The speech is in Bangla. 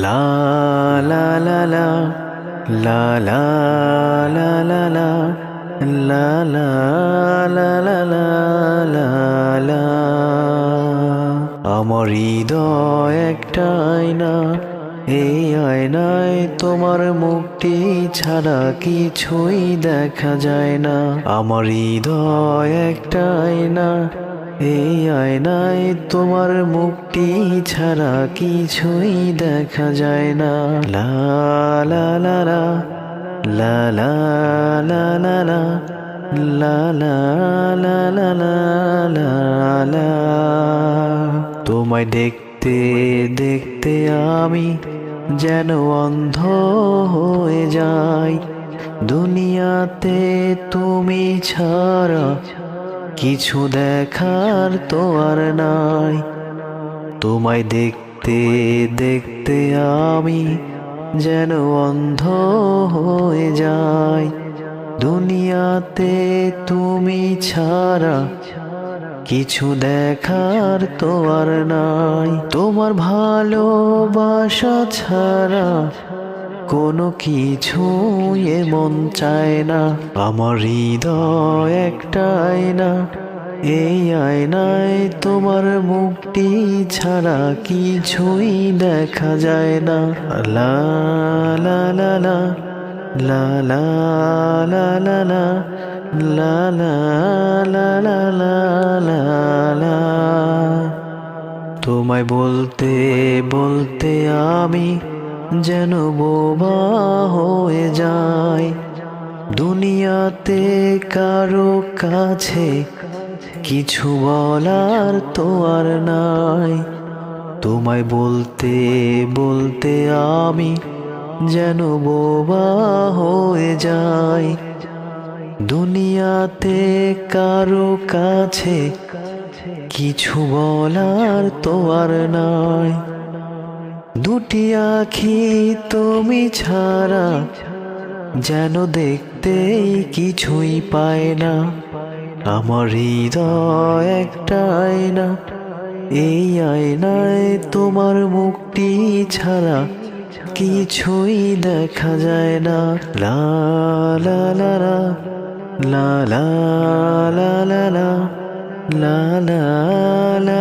লা লা লা লা লা লা লা লা লা লা লা লা লা লা লা লা। আমার হৃদয় একটা আয়না, এই আয়নায় তোমার মুক্তি ছাড়া কিছুই দেখা যায় না। আমার হৃদয় একটা আয়না, এই আয়নায় তোমার মুক্তি ছাড়া কিছুই দেখা যায় না। লা লা লা লা লা লা লা লা লা লা লা লা লা লা লা। তোমায় দেখতে দেখতে আমি যেন অন্ধ হয়ে যাই, দুনিয়াতে তুমি ছাড়া কিছু দেখার তো আর নাই। তোমায় দেখতে দেখতে আমি যেন অন্ধ হয়ে যাই, দুনিয়াতে তুমি ছাড়া কিছু দেখার তো আর নাই। তোমার ভালোবাসা ছাড়া কোনো কিছু মন চায় না। আমার হৃদয় একটা আয়না, এই আয়নায় তোমার মুক্তি ছাড়া কিছুই দেখা যায় না। লা লা লা লা লা লা লা লা লা লা লা লা লা লা লা লা। তোমায় বলতে বলতে আমি যেন বোবা হয়ে যাই, দুনিয়াতে কারো কাছে কিছু বলার তো আর নাই। তোমায় বলতে বলতে আমি যেন বোবা হয়ে যাই, দুনিয়াতে কারো কাছে কিছু বলার তো আর নাই। দুটি আখি তুমি ছাড়া যেন দেখতেই কিছুই পায় না। আমার হৃদয় একটা আয়না, এই আয়নায় তোমার মুক্তি ছাড়া কিছুই দেখা যায় না। লা লা লা লা লা লা লা লা লা লা লা